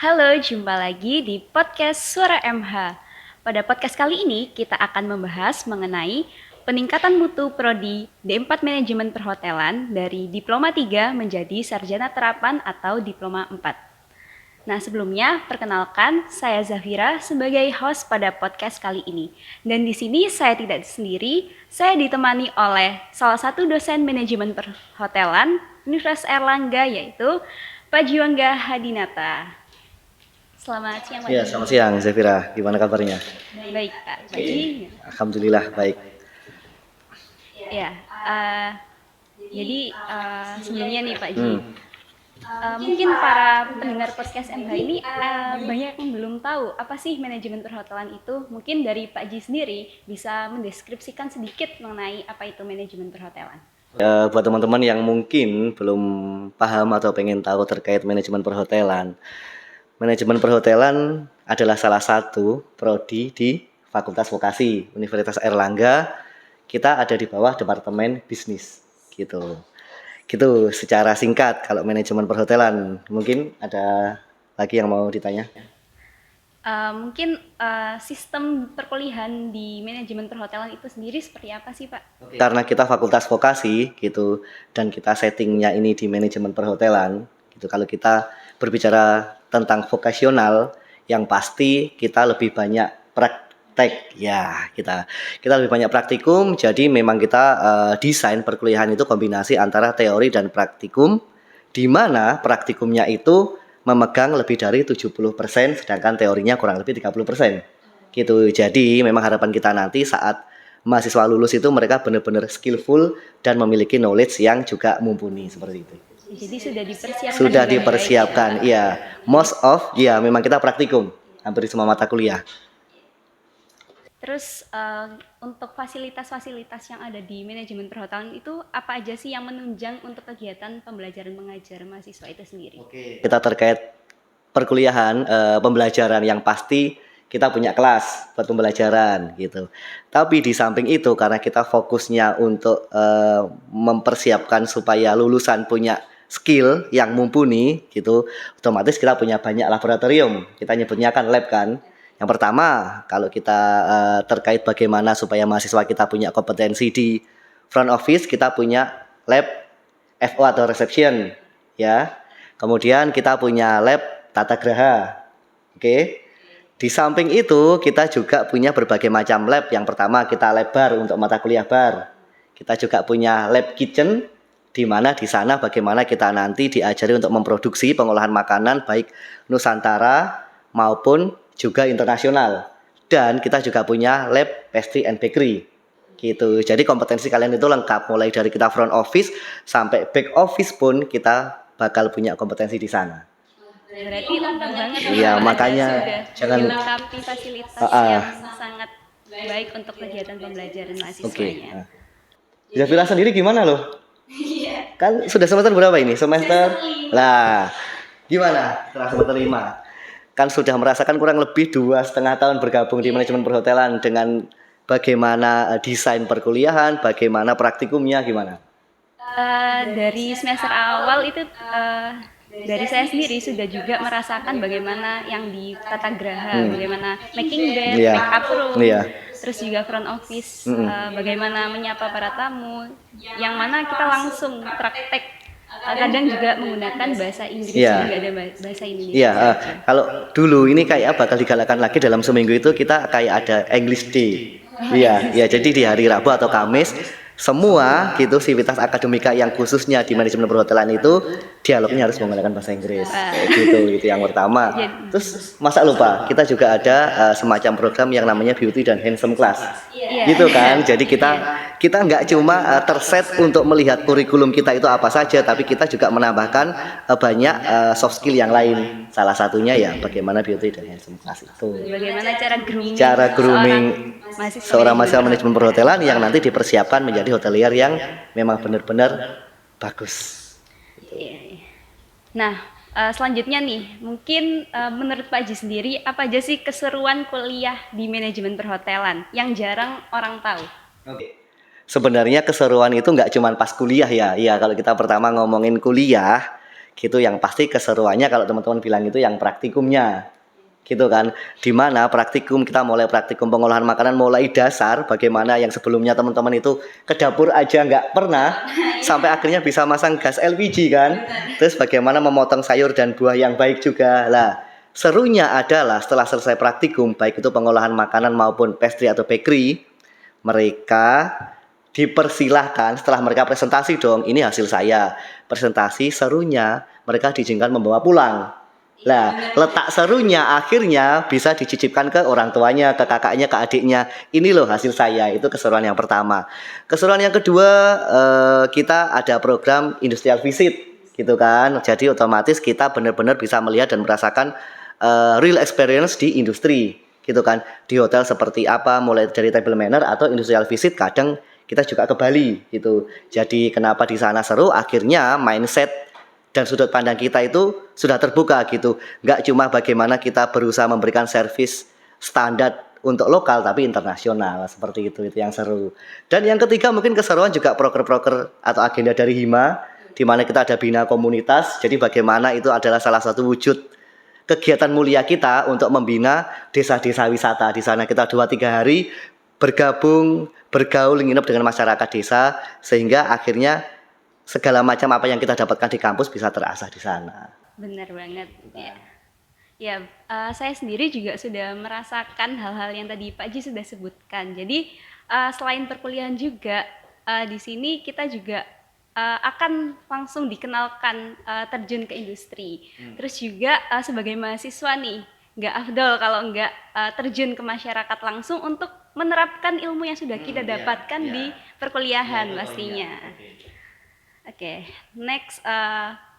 Halo, jumpa lagi di podcast Suara MH. Pada podcast kali ini kita akan membahas mengenai peningkatan mutu prodi D4 Manajemen Perhotelan dari Diploma 3 menjadi Sarjana Terapan atau Diploma 4. Nah, sebelumnya perkenalkan saya Zafira sebagai host pada podcast kali ini. Dan di sini saya tidak sendiri, saya ditemani oleh salah satu dosen manajemen perhotelan Universitas Erlangga yaitu Pak Juangga Hadinata. Selamat siang Pak Iya, Ji. selamat siang Zafira. Gimana kabarnya? Baik Pak Ji. Alhamdulillah baik. Ya, jadi sebelumnya nih Pak Ji, mungkin para pendengar podcast MH ini banyak yang belum tahu apa sih manajemen perhotelan itu. Mungkin dari Pak Ji sendiri bisa mendeskripsikan sedikit mengenai apa itu manajemen perhotelan. Buat teman-teman yang mungkin belum paham atau pengen tahu terkait manajemen perhotelan adalah salah satu prodi di Fakultas Vokasi Universitas Erlangga. Kita ada di bawah Departemen Bisnis, gitu. Gitu secara singkat kalau manajemen perhotelan. Mungkin ada lagi yang mau ditanya? Mungkin sistem perkuliahan di manajemen perhotelan itu sendiri seperti apa sih Pak? Karena kita fakultas vokasi gitu dan kita settingnya ini di manajemen perhotelan gitu. Kalau kita berbicara tentang vokasional, yang pasti kita lebih banyak praktek ya. Kita lebih banyak praktikum. Jadi memang kita desain perkuliahan itu kombinasi antara teori dan praktikum, di mana praktikumnya itu memegang lebih dari 70%, sedangkan teorinya kurang lebih 30%. Gitu. Jadi memang harapan kita nanti saat mahasiswa lulus itu mereka benar-benar skillful dan memiliki knowledge yang juga mumpuni seperti itu. Jadi sudah dipersiapkan. Sudah dipersiapkan, iya. Most of, ya memang kita praktikum hampir semua mata kuliah. Terus untuk fasilitas-fasilitas yang ada di manajemen perhotelan itu apa aja sih yang menunjang untuk kegiatan pembelajaran mengajar mahasiswa itu sendiri? Kita terkait perkuliahan, pembelajaran yang pasti kita punya kelas buat pembelajaran gitu. Tapi di samping itu karena kita fokusnya untuk mempersiapkan supaya lulusan punya skill yang mumpuni gitu, otomatis kita punya banyak laboratorium. Kita nyebutnya kan lab kan. Yang pertama, kalau kita terkait bagaimana supaya mahasiswa kita punya kompetensi di front office, kita punya lab FO atau reception ya. Kemudian kita punya lab tata graha. Oke. Di samping itu kita juga punya berbagai macam lab. Yang pertama kita lab bar untuk mata kuliah bar. Kita juga punya lab kitchen, di mana di sana bagaimana kita nanti diajari untuk memproduksi pengolahan makanan baik Nusantara maupun juga internasional. Dan kita juga punya lab pastry and bakery. Gitu. Jadi kompetensi kalian itu lengkap, mulai dari kita front office sampai back office pun kita bakal punya kompetensi di sana. Berarti lengkap banget. Iya, makanya jangan dilengkapi fasilitas yang sangat baik untuk kegiatan pembelajaran mahasiswanya. Zafira sendiri gimana loh? Kan sudah semester berapa ini? Semester lah. Gimana setelah semester 5? Kan sudah merasakan kurang lebih 2,5 tahun bergabung di manajemen perhotelan dengan bagaimana desain perkuliahan, bagaimana praktikumnya, gimana? Dari semester awal itu dari saya sendiri sudah juga merasakan bagaimana yang di tata graha, bagaimana making bed, make up room, terus juga front office, bagaimana menyapa para tamu, yang mana kita langsung praktek. Kadang juga menggunakan bahasa Inggris, juga ada bahasa Indonesia. Iya, kalau dulu ini kayak bakal digalakan lagi dalam seminggu itu kita kayak ada English Day. Iya, jadi di hari Rabu atau Kamis semua gitu sivitas akademika yang khususnya di manajemen perhotelan itu dialognya harus menggunakan bahasa Inggris. Gitu itu yang pertama. Terus masa lupa kita juga ada semacam program yang namanya Beauty dan Handsome Class. Gitu kan. Jadi kita nggak cuma terset untuk melihat kurikulum kita itu apa saja, tapi kita juga menambahkan banyak soft skill yang lain. Salah satunya ya bagaimana Beauty dan Handsome Class itu. Bagaimana cara grooming seorang mahasiswa manajemen perhotelan yang nanti dipersiapkan menjadi hotelier yang memang benar-benar bagus. Nah, selanjutnya nih, mungkin menurut Pak Ji sendiri, apa aja sih keseruan kuliah di manajemen perhotelan yang jarang orang tahu? Sebenarnya keseruan itu nggak cuma pas kuliah ya. Iya, kalau kita pertama ngomongin kuliah, Gitu, yang pasti keseruannya kalau teman-teman bilang itu yang praktikumnya. Gitu kan. Di mana praktikum kita mulai praktikum pengolahan makanan mulai dasar, bagaimana yang sebelumnya teman-teman itu ke dapur aja nggak pernah, sampai akhirnya bisa masang gas LPG kan. Terus bagaimana memotong sayur dan buah yang baik juga. Lah, serunya adalah setelah selesai praktikum, baik itu pengolahan makanan maupun pastry atau bakery, mereka dipersilahkan setelah mereka presentasi dong, ini hasil saya. Presentasi serunya mereka diizinkan membawa pulang. Lah, letak serunya akhirnya bisa dicicipkan ke orang tuanya, ke kakaknya, ke adiknya. Ini loh hasil saya, itu keseruan yang pertama. Keseruan yang kedua, kita ada program industrial visit, gitu kan. Jadi otomatis kita benar-benar bisa melihat dan merasakan real experience di industri, gitu kan. Di hotel seperti apa, mulai dari table manner atau industrial visit, kadang kita juga ke Bali, gitu. Jadi kenapa di sana seru? Akhirnya mindset dan sudut pandang kita itu sudah terbuka gitu. Nggak cuma bagaimana kita berusaha memberikan servis standar untuk lokal tapi internasional, seperti itu yang seru. Dan yang ketiga mungkin keseruan juga proker-proker atau agenda dari Hima, di mana kita ada bina komunitas. Jadi bagaimana itu adalah salah satu wujud kegiatan mulia kita untuk membina desa-desa wisata. Di sana kita 2-3 hari bergabung, bergaul, nginep dengan masyarakat desa, sehingga akhirnya segala macam apa yang kita dapatkan di kampus bisa terasah di sana. Benar banget. Ya. Ya, saya sendiri juga sudah merasakan hal-hal yang tadi Pak Ji sudah sebutkan. Jadi selain perkuliahan juga di sini kita juga akan langsung dikenalkan terjun ke industri. Terus juga sebagai mahasiswa nih, nggak afdol kalau nggak terjun ke masyarakat langsung untuk menerapkan ilmu yang sudah kita dapatkan di perkuliahan pastinya. Oke, next,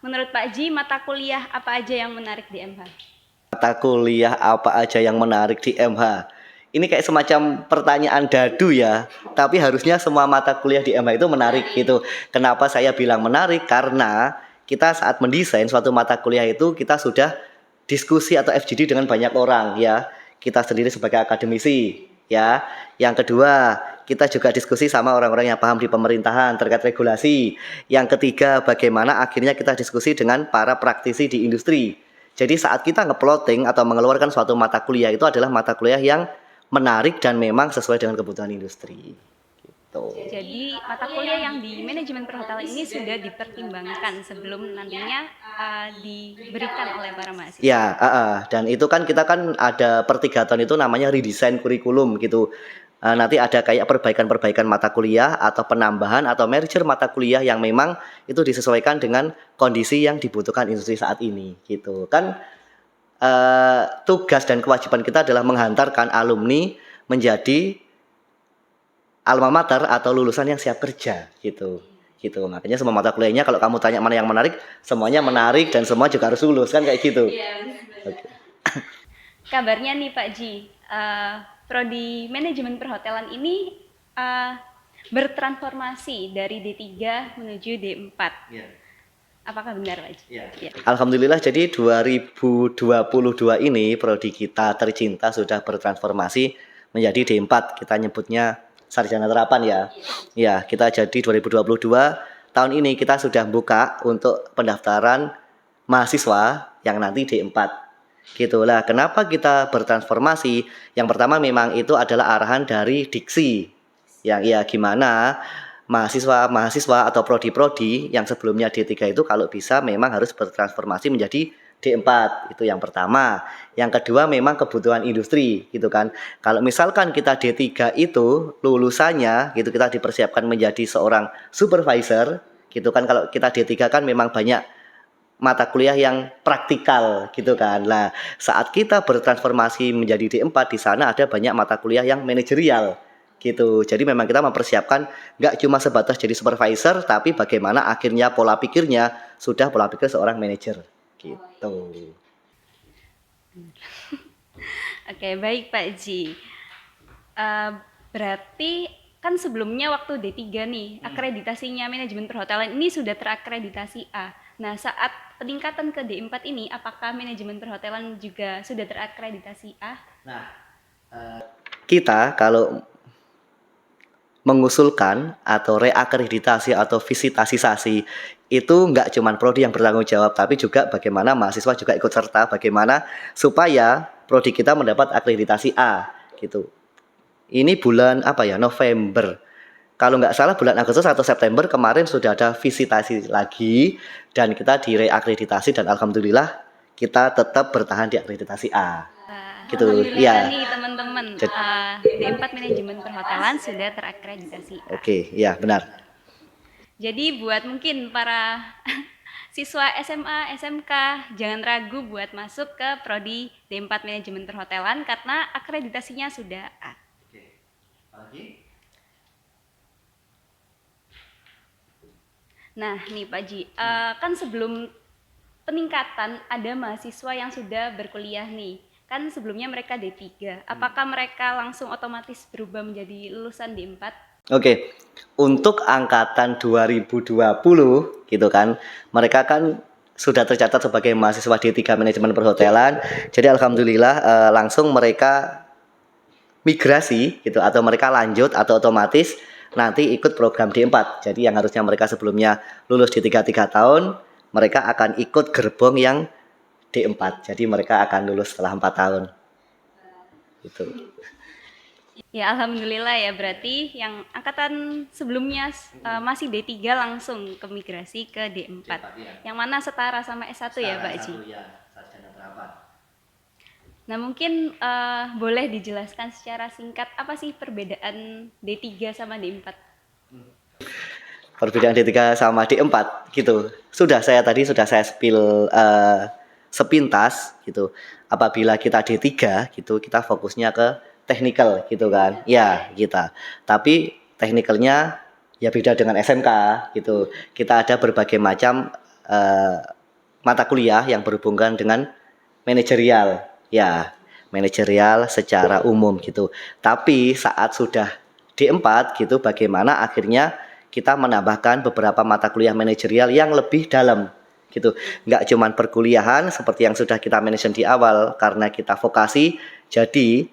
menurut Pak Ji, mata kuliah apa aja yang menarik di MH? Mata kuliah apa aja yang menarik di MH? Ini kayak semacam pertanyaan dadu ya, tapi harusnya semua mata kuliah di MH itu menarik gitu. Kenapa saya bilang menarik? Karena kita saat mendesain suatu mata kuliah itu kita sudah diskusi atau FGD dengan banyak orang ya. Kita sendiri sebagai akademisi ya. Yang kedua, kita juga diskusi sama orang-orang yang paham di pemerintahan terkait regulasi. Yang ketiga, bagaimana akhirnya kita diskusi dengan para praktisi di industri. Jadi saat kita ngeplotting atau mengeluarkan suatu mata kuliah itu adalah mata kuliah yang menarik dan memang sesuai dengan kebutuhan industri. Gitu. Jadi mata kuliah yang di manajemen perhotelan ini sudah dipertimbangkan sebelum nantinya diberikan oleh para mahasiswa. Ya, dan itu kan kita kan ada per 3 tahun itu namanya redesign kurikulum gitu. Nanti ada kayak perbaikan-perbaikan mata kuliah atau penambahan atau merger mata kuliah yang memang itu disesuaikan dengan kondisi yang dibutuhkan industri saat ini gitu. Kan tugas dan kewajiban kita adalah menghantarkan alumni menjadi alma mater atau lulusan yang siap kerja gitu. Gitu. Makanya semua mata kuliahnya kalau kamu tanya mana yang menarik, semuanya menarik dan semua juga harus lulus kan kayak gitu. Okay. Kabarnya nih Pak Ji, prodi manajemen perhotelan ini bertransformasi dari D3 menuju D4. Yeah. Apakah benar Pak Ji? Yeah. Alhamdulillah, jadi 2022 ini prodi kita tercinta sudah bertransformasi menjadi D4. Kita nyebutnya sarjana terapan ya. Ya, kita jadi 2022 tahun ini kita sudah buka untuk pendaftaran mahasiswa yang nanti D4. Gitulah. Kenapa kita bertransformasi? Yang pertama memang itu adalah arahan dari Diksi. Yang ya gimana mahasiswa atau prodi-prodi yang sebelumnya D3 itu kalau bisa memang harus bertransformasi menjadi D4, itu yang pertama. Yang kedua memang kebutuhan industri gitu kan. Kalau misalkan kita D3 itu lulusannya gitu kita dipersiapkan menjadi seorang supervisor gitu kan. Kalau kita D3 kan memang banyak mata kuliah yang praktikal gitu kan. Nah, saat kita bertransformasi menjadi D4 di sana ada banyak mata kuliah yang manajerial gitu. Jadi memang kita mempersiapkan nggak cuma sebatas jadi supervisor, tapi bagaimana akhirnya pola pikirnya sudah pola pikir seorang manajer gitu. Oke, baik Pak Ji. Berarti kan sebelumnya waktu D3 nih, akreditasinya manajemen perhotelan ini sudah terakreditasi A. Nah, saat peningkatan ke D4 ini, apakah manajemen perhotelan juga sudah terakreditasi A? Nah, kita kalau mengusulkan atau reakreditasi atau visitasisasi itu nggak cuma prodi yang bertanggung jawab, tapi juga bagaimana mahasiswa juga ikut serta, bagaimana supaya prodi kita mendapat akreditasi A gitu. Ini bulan apa ya, November. Kalau nggak salah bulan Agustus atau September kemarin sudah ada visitasi lagi dan kita direakreditasi dan alhamdulillah kita tetap bertahan di akreditasi A. Gitu, Alhamdulillah ya. nih teman-teman, Jad- D4 Manajemen Perhotelan sudah terakreditasi A. Oke, ya benar. Jadi buat mungkin para siswa SMA, SMK, jangan ragu buat masuk ke prodi D4 Manajemen Perhotelan karena akreditasinya sudah A. Nah, nih Pak Ji, kan sebelum peningkatan ada mahasiswa yang sudah berkuliah nih. Kan sebelumnya mereka D3. Apakah mereka langsung otomatis berubah menjadi lulusan D4? Oke, untuk angkatan 2020 gitu kan, mereka kan sudah tercatat sebagai mahasiswa D3 Manajemen Perhotelan. Jadi alhamdulillah langsung mereka migrasi gitu atau mereka lanjut atau otomatis nanti ikut program D4. Jadi yang harusnya mereka sebelumnya lulus di 3 tahun, mereka akan ikut gerbong yang D4. Jadi mereka akan lulus setelah 4 tahun. Gitu. Ya alhamdulillah ya, berarti yang angkatan sebelumnya masih D3 langsung ke migrasi ke D4. Yang mana setara sama S1 ya Pak Ji? Nah mungkin boleh dijelaskan secara singkat apa sih perbedaan D3 sama D4? Perbedaan D3 sama D4 gitu. Tadi sudah saya spill sepintas gitu. Apabila kita D3 gitu, kita fokusnya ke technical gitu kan. Ya, kita. Tapi technicalnya ya beda dengan SMK gitu. Kita ada berbagai macam mata kuliah yang berhubungan dengan manajerial. Ya, manajerial secara umum gitu. Tapi saat sudah D4 gitu, bagaimana akhirnya kita menambahkan beberapa mata kuliah manajerial yang lebih dalam gitu. Nggak cuman perkuliahan seperti yang sudah kita mention di awal karena kita vokasi. Jadi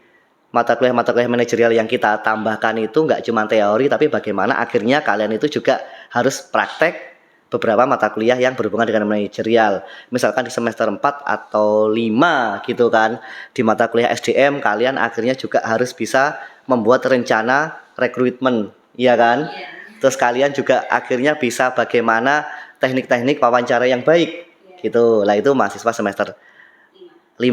mata kuliah manajerial yang kita tambahkan itu nggak cuma teori, tapi bagaimana akhirnya kalian itu juga harus praktek beberapa mata kuliah yang berhubungan dengan manajerial. Misalkan di semester 4 atau 5 gitu kan, di mata kuliah SDM kalian akhirnya juga harus bisa membuat rencana rekrutmen, iya kan? Terus kalian juga akhirnya bisa bagaimana teknik-teknik wawancara yang baik gitu. Lah itu mahasiswa semester 5.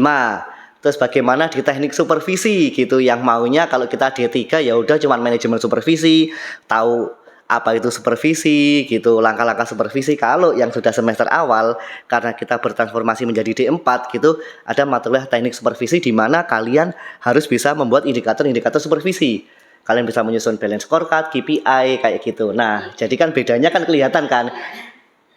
Terus bagaimana di teknik supervisi gitu, yang maunya kalau kita D3 ya udah cuman manajemen supervisi, tahu apa itu supervisi gitu, langkah-langkah supervisi. Kalau yang sudah semester awal karena kita bertransformasi menjadi D4 gitu, ada mata kuliah teknik supervisi di mana kalian harus bisa membuat indikator-indikator supervisi. Kalian bisa menyusun balance scorecard, KPI kayak gitu. Nah, jadi kan bedanya kan kelihatan kan.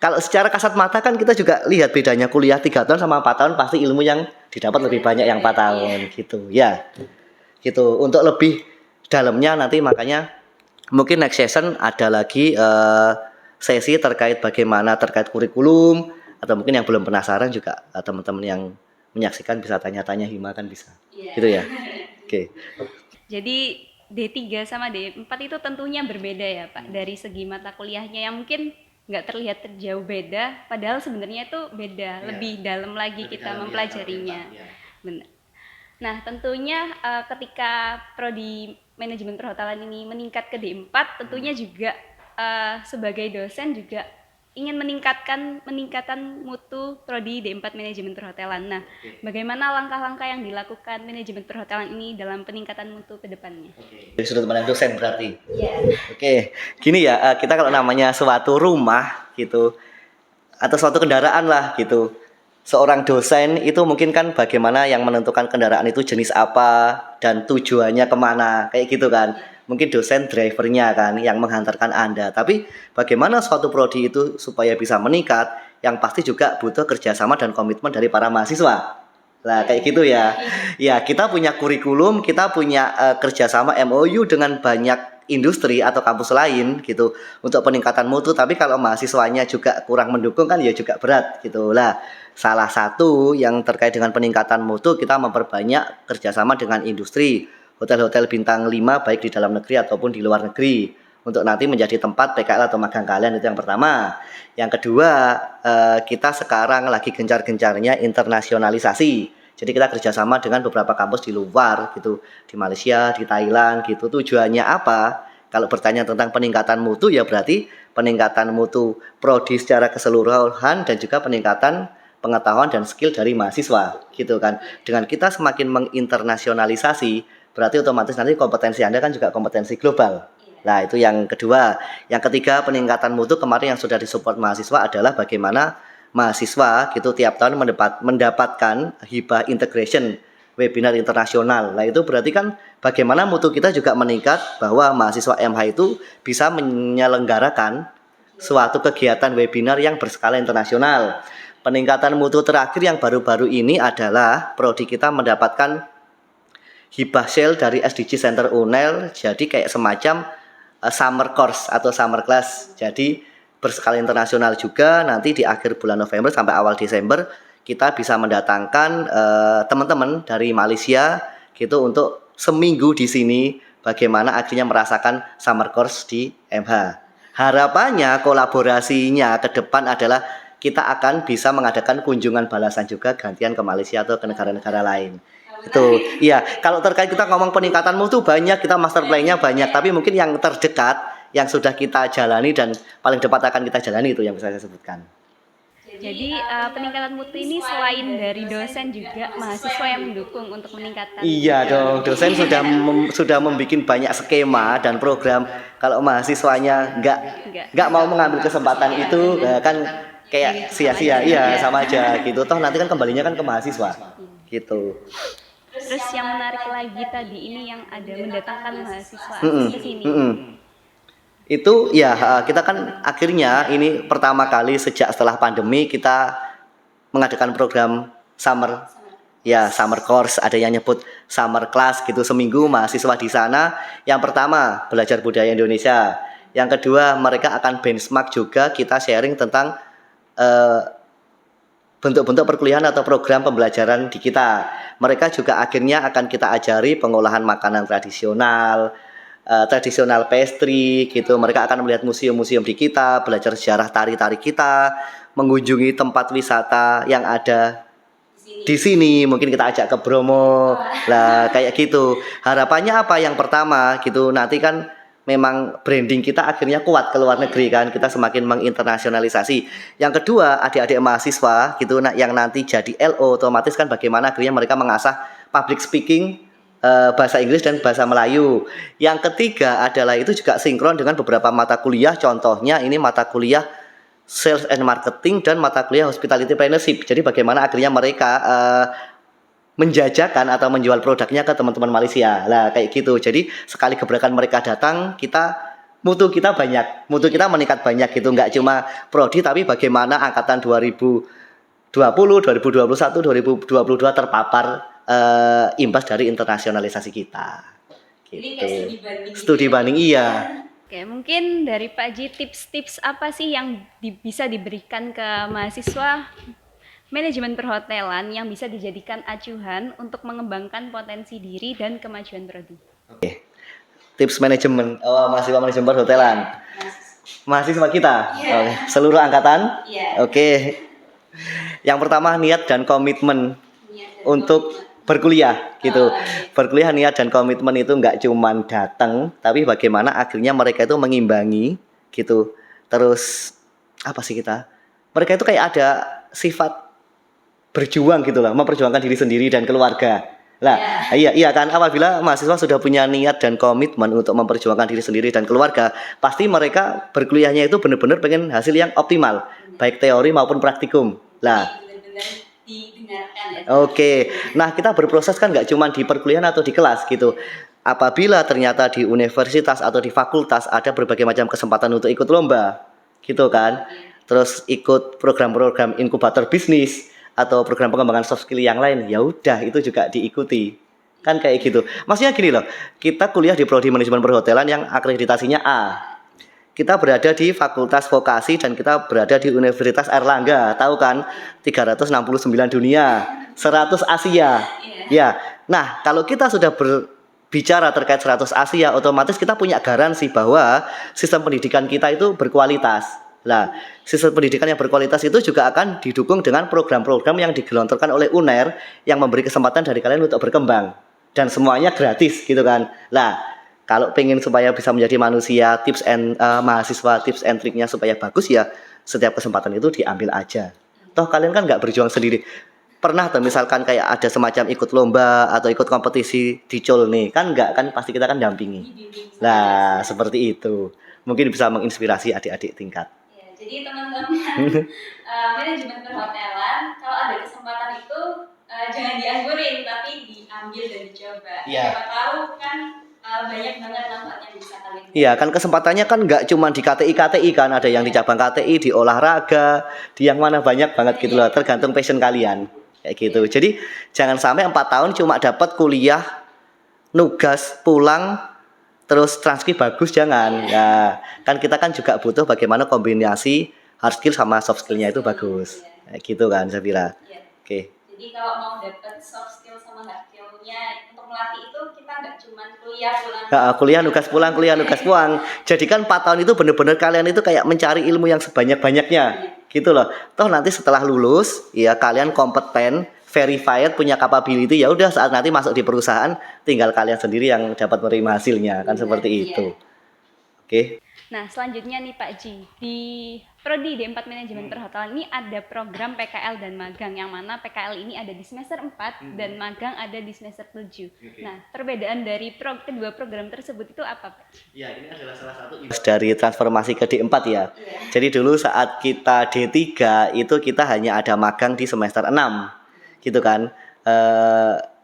Kalau secara kasat mata kan kita juga lihat bedanya kuliah 3 tahun sama 4 tahun, pasti ilmu yang didapat lebih banyak yang 4 tahun gitu. Ya. Gitu. Untuk lebih dalamnya nanti makanya mungkin next session ada lagi sesi terkait bagaimana terkait kurikulum, atau mungkin yang belum penasaran juga teman-teman yang menyaksikan bisa tanya-tanya Hima kan bisa. Gitu ya. Oke. Jadi D3 sama D4 itu tentunya berbeda ya Pak, dari segi mata kuliahnya yang mungkin nggak terlihat jauh beda, padahal sebenarnya itu beda, lebih dalam lagi kita mempelajarinya. Benar. Nah tentunya ketika prodi manajemen perhotelan ini meningkat ke D4, tentunya juga sebagai dosen juga ingin meningkatkan mutu prodi D4 manajemen perhotelan. Nah, bagaimana langkah-langkah yang dilakukan manajemen perhotelan ini dalam peningkatan mutu ke depannya? Dari sudut pandang dosen berarti. Oke, gini ya, kita kalau namanya suatu rumah gitu atau suatu kendaraan lah gitu. Seorang dosen itu mungkin kan bagaimana yang menentukan kendaraan itu jenis apa dan tujuannya kemana, kayak gitu kan. Mungkin dosen drivernya kan yang menghantarkan Anda. Tapi bagaimana suatu prodi itu supaya bisa meningkat, yang pasti juga butuh kerjasama dan komitmen dari para mahasiswa. Lah kayak gitu ya. Ya kita punya kurikulum, kita punya kerjasama MOU dengan banyak industri atau kampus lain gitu untuk peningkatan mutu. Tapi kalau mahasiswanya juga kurang mendukung kan ya juga berat gitu lah. Salah satu yang terkait dengan peningkatan mutu, kita memperbanyak kerjasama dengan industri, hotel-hotel bintang 5 baik di dalam negeri ataupun di luar negeri untuk nanti menjadi tempat PKL atau magang kalian. Itu yang pertama. Yang kedua, kita sekarang lagi gencar-gencarnya internasionalisasi. Jadi kita kerjasama dengan beberapa kampus di luar gitu, di Malaysia, di Thailand gitu. Tujuannya apa? Kalau bertanya tentang peningkatan mutu ya berarti peningkatan mutu prodi secara keseluruhan dan juga peningkatan pengetahuan dan skill dari mahasiswa gitu kan. Dengan kita semakin menginternasionalisasi berarti otomatis nanti kompetensi Anda kan juga kompetensi global. Nah, itu yang kedua. Yang ketiga, peningkatan mutu kemarin yang sudah disupport mahasiswa adalah bagaimana mahasiswa gitu tiap tahun mendapatkan hibah integration webinar internasional. Nah, itu berarti kan bagaimana mutu kita juga meningkat bahwa mahasiswa MH itu bisa menyelenggarakan suatu kegiatan webinar yang berskala internasional. Peningkatan mutu terakhir yang baru-baru ini adalah prodi kita mendapatkan hibah sale dari SDG Center UNEL, jadi kayak semacam summer course atau summer class. Jadi berskala internasional juga, nanti di akhir bulan November sampai awal Desember kita bisa mendatangkan teman-teman dari Malaysia gitu untuk seminggu di sini bagaimana akhirnya merasakan summer course di MH. Harapannya kolaborasinya ke depan adalah kita akan bisa mengadakan kunjungan balasan juga gantian ke Malaysia atau ke negara-negara lain. Itu iya, kalau terkait kita ngomong peningkatan mutu banyak, kita master plan-nya banyak, tapi mungkin yang terdekat yang sudah kita jalani dan paling dekat akan kita jalani itu yang bisa saya sebutkan. Jadi peningkatan mutu ini selain dari dosen juga mahasiswa yang mendukung untuk meningkatkan. Iya dong, dosen sudah membuat banyak skema dan program. Kalau mahasiswanya nggak mau mengambil kesempatan itu kan kayak sia-sia, iya sama aja gitu. Toh nanti kan kembalinya kan ke mahasiswa gitu. Terus yang menarik lagi tadi ini yang ada mendatangkan mahasiswa ke sini. Itu ya kita kan akhirnya ini pertama kali sejak setelah pandemi kita mengadakan program summer course, ada yang nyebut summer class gitu, seminggu mahasiswa di sana. Yang pertama belajar budaya Indonesia, yang kedua mereka akan benchmark juga, kita sharing tentang bentuk-bentuk perkuliahan atau program pembelajaran di kita. Mereka juga akhirnya akan kita ajari pengolahan makanan tradisional pastry gitu. Mereka akan melihat museum-museum di kita, belajar sejarah tari-tari kita, mengunjungi tempat wisata yang ada di sini. Mungkin kita ajak ke Bromo lah kayak gitu. Harapannya apa? Yang pertama gitu, nanti kan memang branding kita akhirnya kuat ke luar negeri kan, kita semakin menginternasionalisasi. Yang kedua, adik-adik mahasiswa gitu yang nanti jadi LO, otomatis kan bagaimana akhirnya mereka mengasah public speaking, bahasa Inggris dan bahasa Melayu. Yang ketiga adalah itu juga sinkron dengan beberapa mata kuliah, contohnya ini mata kuliah Sales and Marketing dan mata kuliah Hospitality Plannership. Jadi bagaimana akhirnya mereka menjajakan atau menjual produknya ke teman-teman Malaysia. Lah kayak gitu. Jadi sekali gebrakan mereka datang, mutu kita banyak, mutu kita meningkat banyak gitu. Nggak cuma prodi tapi bagaimana angkatan 2020, 2021, 2022 terpapar imbas dari internasionalisasi kita. Gitu. Studi banding iya. Oke, mungkin dari Pak Ji tips-tips apa sih yang bisa diberikan ke mahasiswa manajemen perhotelan yang bisa dijadikan acuan untuk mengembangkan potensi diri dan kemajuan prodi? Oke. Tips manajemen mahasiswa manajemen perhotelan. Mahasiswa kita. Seluruh angkatan? Oke. Yang pertama niat dan komitmen untuk berkuliah gitu. Berkuliah niat dan komitmen itu nggak cuman datang, tapi bagaimana akhirnya mereka itu mengimbangi gitu. Terus apa sih kita? Mereka itu kayak ada sifat berjuang gitu lah, memperjuangkan diri sendiri dan keluarga. Lah, iya kan, apabila mahasiswa sudah punya niat dan komitmen untuk memperjuangkan diri sendiri dan keluarga, pasti mereka berkuliahnya itu benar-benar pengen hasil yang optimal, baik teori maupun praktikum. Lah, oke, nah kita berproses kan nggak cuma di perkuliahan atau di kelas gitu. Apabila ternyata di universitas atau di fakultas ada berbagai macam kesempatan untuk ikut lomba, gitu kan. Terus ikut program-program inkubator bisnis atau program pengembangan soft skill yang lain, ya udah itu juga diikuti. Kan kayak gitu. Maksudnya gini loh, kita kuliah di prodi manajemen perhotelan yang akreditasinya A. Kita berada di Fakultas Vokasi dan kita berada di Universitas Airlangga, tahu kan? 369 dunia, 100 Asia. Ya. Nah, kalau kita sudah bicara terkait 100 Asia, otomatis kita punya garansi bahwa sistem pendidikan kita itu berkualitas. Nah, sistem pendidikan yang berkualitas itu juga akan didukung dengan program-program yang digelontorkan oleh UNER yang memberi kesempatan dari kalian untuk berkembang dan semuanya gratis gitu kan. Nah, kalau pengen supaya bisa menjadi manusia, mahasiswa tips and triknya supaya bagus ya setiap kesempatan itu diambil aja. Toh kalian kan nggak berjuang sendiri. Pernah tuh misalkan kayak ada semacam ikut lomba atau ikut kompetisi di COL nih, kan enggak kan pasti kita kan dampingi. Nah, seperti itu. Mungkin bisa menginspirasi adik-adik tingkat. Ya, jadi teman-teman manajemen perhotelan kalau ada kesempatan itu jangan dianggurin tapi diambil dan dicoba. Iya. Siapa tahu kan banyak banget manfaat yang bisa kalian. Iya, kan kesempatannya kan nggak cuma di KTI kan, ada yang di cabang KTI, di olahraga, di yang mana banyak banget gitu loh, tergantung passion kalian. Kayak gitu. Jadi jangan sampai 4 tahun cuma dapat kuliah, nugas, pulang, terus transkrip bagus, jangan. Ya, kan kita kan juga butuh bagaimana kombinasi hard skill sama soft skillnya itu bagus. Kayak gitu kan, Zafira. Oke. Jadi kalau mau dapat soft skill sama hard skillnya untuk melatih itu kita nggak cuma kuliah pulang. Kuliah nugas pulang, kuliah nugas pulang. Jadi kan 4 tahun itu benar-benar kalian itu kayak mencari ilmu yang sebanyak-banyaknya. Gitu loh. Toh nanti setelah lulus, ya kalian kompeten, verified, punya capability, ya udah saat nanti masuk di perusahaan, tinggal kalian sendiri yang dapat menerima hasilnya, kan seperti itu. Oke. Nah, selanjutnya nih Pak Ji, di Prodi D4 Manajemen Perhotelan ini ada program PKL dan magang, yang mana PKL ini ada di semester 4 dan magang ada di semester 7. Nah, perbedaan dari kedua program tersebut itu apa, Pak? Ya, ini adalah salah satu dari transformasi ke D4 ya. Jadi dulu saat kita D3 itu kita hanya ada magang di semester 6. Gitu kan.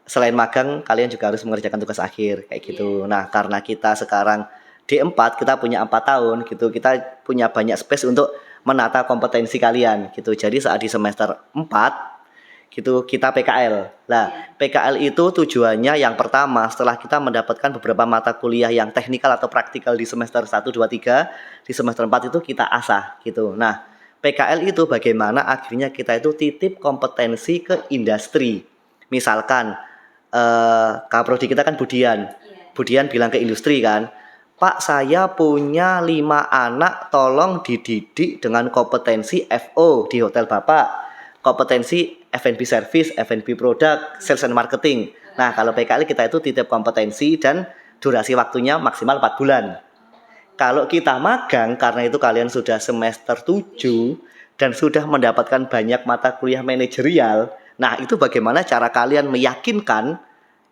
Selain magang, kalian juga harus mengerjakan tugas akhir kayak gitu. Nah, karena kita sekarang D4 kita punya 4 tahun gitu, kita punya banyak space untuk menata kompetensi kalian gitu. Jadi saat di semester 4 gitu kita PKL. Nah, PKL itu tujuannya yang pertama setelah kita mendapatkan beberapa mata kuliah yang teknikal atau praktikal di semester 1, 2, 3, di semester 4 itu kita asah gitu. Nah, PKL itu bagaimana akhirnya kita itu titip kompetensi ke industri. Misalkan Kaprodi kita kan Budian. Budian bilang ke industri kan, Pak, saya punya 5 anak, tolong dididik dengan kompetensi FO di hotel Bapak, kompetensi F&B service, F&B product, sales and marketing. Nah, kalau PKL kita itu titip kompetensi dan durasi waktunya maksimal 4 bulan. Kalau kita magang, karena itu kalian sudah semester 7 dan sudah mendapatkan banyak mata kuliah manajerial, nah itu bagaimana cara kalian meyakinkan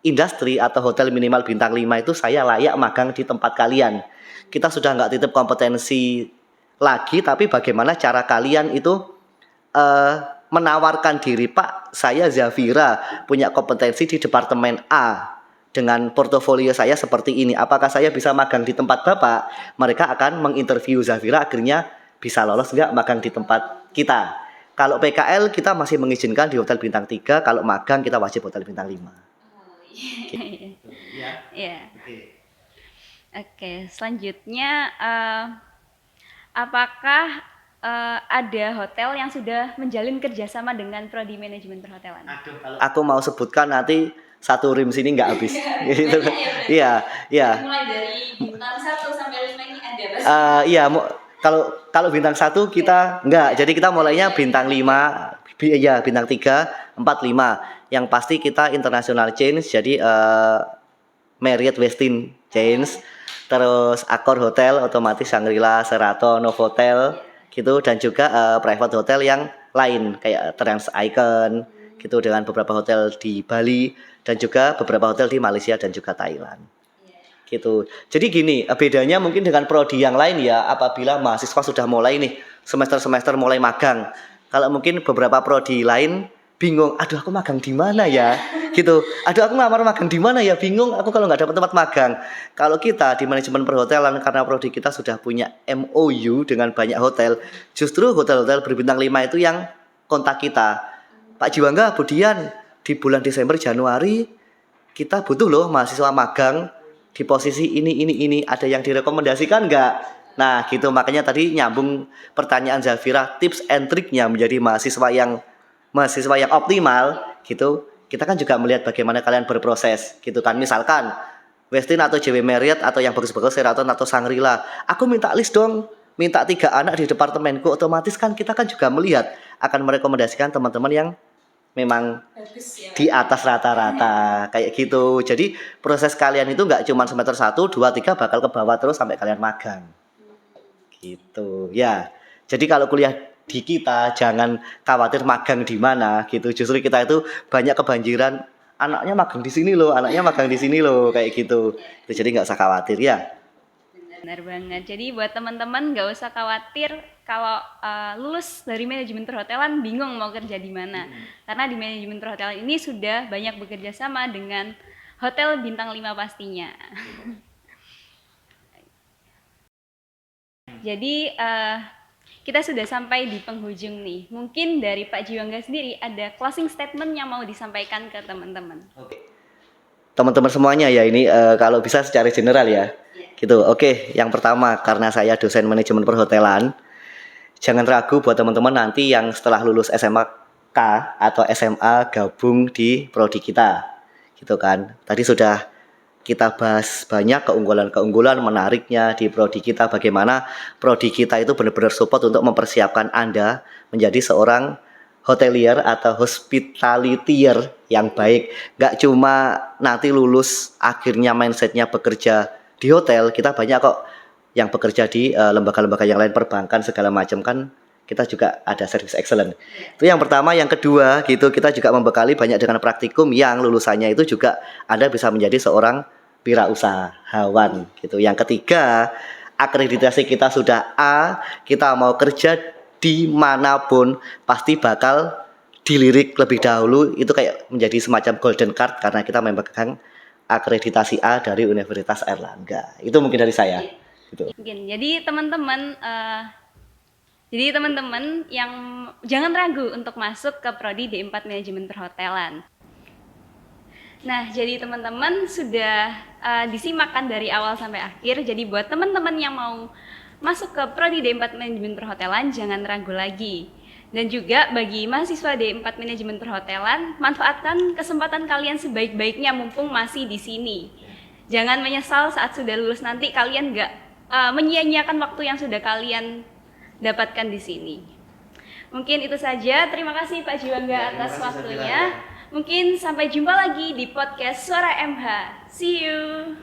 industri atau hotel minimal bintang 5 itu saya layak magang di tempat kalian. Kita sudah nggak titip kompetensi lagi, tapi bagaimana cara kalian itu menawarkan diri, Pak, saya Zafira punya kompetensi di departemen A dengan portofolio saya seperti ini. Apakah saya bisa magang di tempat Bapak? Mereka akan menginterview Zafira, akhirnya bisa lolos nggak magang di tempat kita. Kalau PKL kita masih mengizinkan di hotel bintang 3, kalau magang kita wajib hotel bintang 5. Ya. Oke, selanjutnya apakah ada hotel yang sudah menjalin kerjasama dengan Prodi Manajemen Perhotelan? Aku mau sebutkan nanti satu rim sini nggak habis. Gitu. Iya. Mulai dari bintang 1 sampai 5 ini ada Mas? Iya, kalau bintang 1 kita enggak. Jadi kita mulainya bintang 5, ya bintang 3, 4, 5. Yang pasti kita international chains, jadi Marriott Westin chains, terus Accor Hotel, otomatis Shangri-La, Sheraton, Novotel gitu, dan juga private hotel yang lain kayak Trans Icon gitu, dengan beberapa hotel di Bali dan juga beberapa hotel di Malaysia dan juga Thailand. Gitu. Jadi gini, bedanya mungkin dengan prodi yang lain ya, apabila mahasiswa sudah mulai nih semester-semester mulai magang. Kalau mungkin beberapa prodi lain bingung, aduh aku magang di mana ya, gitu. Aduh aku ngelamar magang di mana ya, bingung aku kalau nggak dapat tempat magang. Kalau kita di manajemen perhotelan, karena prodi kita sudah punya MOU dengan banyak hotel, justru hotel-hotel berbintang 5 itu yang kontak kita. Pak Jiwangga, Budian, di bulan Desember Januari kita butuh loh mahasiswa magang di posisi ini, ada yang direkomendasikan nggak? Nah gitu, makanya tadi nyambung pertanyaan Zafira, tips and triknya menjadi mahasiswa yang optimal gitu. Kita kan juga melihat bagaimana kalian berproses gitu kan. Misalkan Westin atau JW Marriott atau yang bagus-bagus Sheraton atau Shangri-La. Aku minta list dong, minta 3 anak di departemenku, otomatis kan kita kan juga melihat akan merekomendasikan teman-teman yang memang di atas rata-rata kayak gitu. Jadi proses kalian itu nggak cuma semester 1, 2, 3 bakal ke bawah terus sampai kalian magang. Gitu. Ya. Jadi kalau kuliah di kita jangan khawatir magang di mana gitu. Justru kita itu banyak kebanjiran anaknya magang di sini loh, anaknya magang di sini loh kayak gitu. Jadi nggak usah khawatir ya. Benar banget. Jadi buat teman-teman nggak usah khawatir kalau lulus dari manajemen perhotelan bingung mau kerja di mana. Karena di manajemen perhotelan ini sudah banyak bekerja sama dengan hotel bintang 5 pastinya. Jadi kita sudah sampai di penghujung nih. Mungkin dari Pak Jiwangga sendiri ada closing statement yang mau disampaikan ke teman-teman. Oke. Teman-teman semuanya ya ini kalau bisa secara general ya. Gitu. Oke, yang pertama karena saya dosen manajemen perhotelan, jangan ragu buat teman-teman nanti yang setelah lulus SMK atau SMA gabung di prodi kita. Gitu kan. Tadi sudah kita bahas banyak keunggulan-keunggulan menariknya di prodi kita, bagaimana prodi kita itu benar-benar support untuk mempersiapkan Anda menjadi seorang hotelier atau hospitalitier yang baik. Gak cuma nanti lulus akhirnya mindsetnya bekerja di hotel, kita banyak kok yang bekerja di lembaga-lembaga yang lain, perbankan segala macam kan. Kita juga ada service excellent. Itu yang pertama. Yang kedua gitu, kita juga membekali banyak dengan praktikum yang lulusannya itu juga Anda bisa menjadi seorang wirausahawan gitu. Yang ketiga, akreditasi kita sudah A, kita mau kerja dimanapun pasti bakal dilirik lebih dahulu. Itu kayak menjadi semacam golden card karena kita memegang akreditasi A dari Universitas Airlangga. Itu mungkin dari saya. Gitu. Mungkin. Jadi teman-teman yang jangan ragu untuk masuk ke prodi D4 Manajemen Perhotelan. Nah, jadi teman-teman sudah disimakkan dari awal sampai akhir. Jadi buat teman-teman yang mau masuk ke prodi D4 Manajemen Perhotelan, jangan ragu lagi. Dan juga bagi mahasiswa D4 Manajemen Perhotelan, manfaatkan kesempatan kalian sebaik-baiknya mumpung masih di sini. Jangan menyesal saat sudah lulus nanti kalian nggak menyia-nyiakan waktu yang sudah kalian dapatkan di sini. Mungkin itu saja. Terima kasih Pak Jiwangga atas waktunya. Mungkin sampai jumpa lagi di podcast Suara MH. See you.